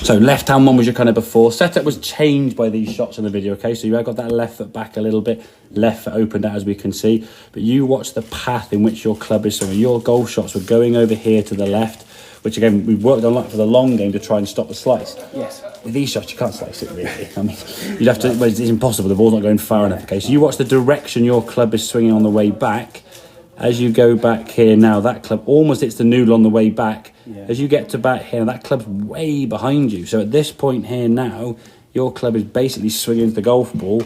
So left hand one was your kind of before. Setup was changed by these shots in the video, okay? So you have got that left foot back a little bit, left foot opened out as we can see. But you watch the path in which your club is swinging. Your golf shots were going over here to the left, which again, we've worked on for the long game to try and stop the slice. Yes. With these shots, you can't slice it really. I mean, you'd have to, well, it's impossible. The ball's not going far enough, okay? So you watch the direction your club is swinging on the way back. As you go back here now, that club almost hits the noodle on the way back. Yeah. As you get to back here, that club's way behind you. So at this point here now, your club is basically swinging the golf ball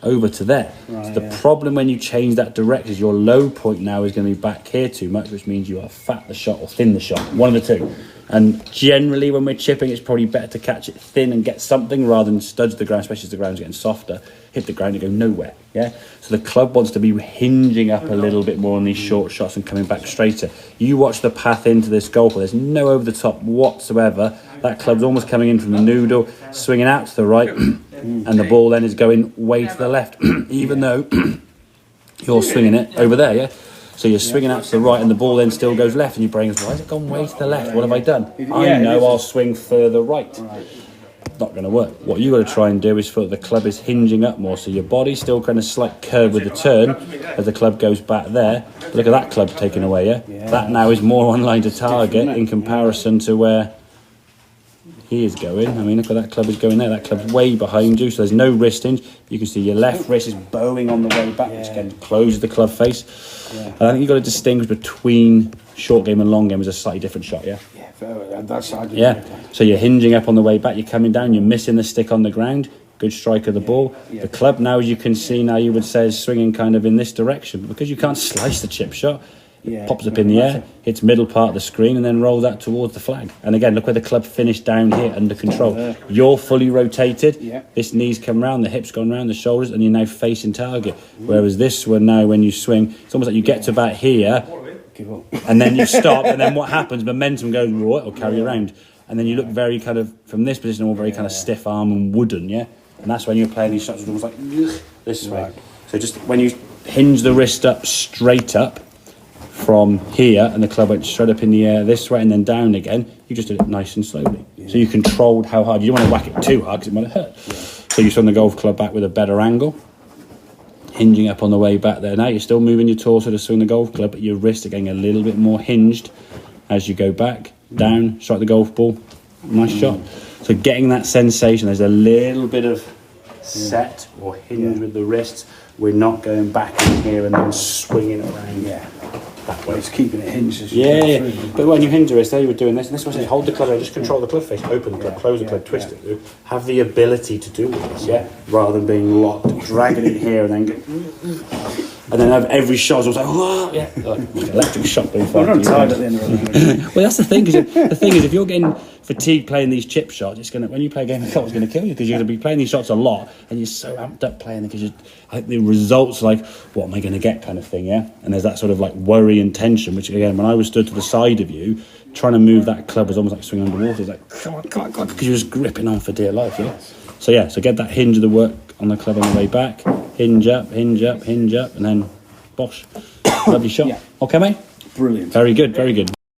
over to there. Right, so the problem when you change that direction is your low point now is going to be back here too much, which means you are fat the shot or thin the shot, one of the two. And generally when we're chipping, it's probably better to catch it thin and get something rather than studge the ground, especially as the ground's getting softer, hit the ground and go nowhere, yeah? So the club wants to be hinging up a little bit more on these short shots and coming back straighter. You watch the path into this golf ball, there's no over the top whatsoever. That club's almost coming in from the noodle, swinging out to the right, and the ball then is going way to the left, even though you're swinging it over there, yeah? So you're swinging out to the right and the ball then still goes left and your brain goes, why has it gone way to the left? What have I done? I know I'll swing further right. Not going to work. What you got to try and do is feel the club is hinging up more, so your body's still kind of slight curve with the turn as the club goes back there. But look at that club taken away, yeah? That now is more on line to target in comparison to where he is going. I mean, look at that club is going there. That club's way behind you, so there's no wrist hinge. You can see your left wrist is bowing on the way back, which again closes the club face. And I think you've got to distinguish between short game and long game as a slightly different shot, yeah? That's So you're hinging up on the way back, you're coming down, you're missing the stick on the ground, good strike of the ball. The club now, as you can see now, you would say is swinging kind of in this direction, but because you can't slice the chip shot, it pops up in the air, hits middle part of the screen and then rolls out towards the flag. And again, look where the club finished down here under control. You're fully rotated, this knee's come round, the hips gone round, the shoulders, and you're now facing target. Whereas this one now, when you swing, it's almost like you get to about here, and then you stop, and then what happens? Momentum goes, it'll carry you around. And then you look very kind of, from this position, all very kind of stiff arm and wooden, yeah? And that's when you're playing these shots, it's almost like this way. So just when you hinge the wrist up straight up from here, and the club went straight up in the air this way and then down again, you just did it nice and slowly. So you controlled how hard. You don't want to whack it too hard because it might hurt. So you swung the golf club back with a better angle, hinging up on the way back there. Now you're still moving your torso to swing the golf club, but your wrists are getting a little bit more hinged as you go back, down, strike the golf ball. Nice shot. So getting that sensation, there's a little bit of set or hinge with the wrists. We're not going back in here and then swinging around that way. It's keeping it hinged as you go through. But when you hinge the wrist, there you were doing this, and this was it. Hold the club there, just control the club face, open the club, close the club, twist it. Have the ability to do this, rather than being locked, dragging it here and then go, and then have every shot was like, like electric shock being fired. I'm tired at the end of it. Well, that's the thing. The thing is, if you're getting fatigued playing these chip shots, it's gonna, when you play a game of golf, it's gonna kill you because you're gonna be playing these shots a lot, and you're so amped up playing them because I think the results are like, what am I gonna get, kind of thing, yeah. And there's that sort of like worry and tension, which again, when I was stood to the side of you, trying to move that club was almost like swinging underwater. It's like, come on, because you're just gripping on for dear life, yeah. So get that hinge of the work on the club on the way back, hinge up, and then bosh. Lovely shot. Okay, mate. Brilliant. Very good.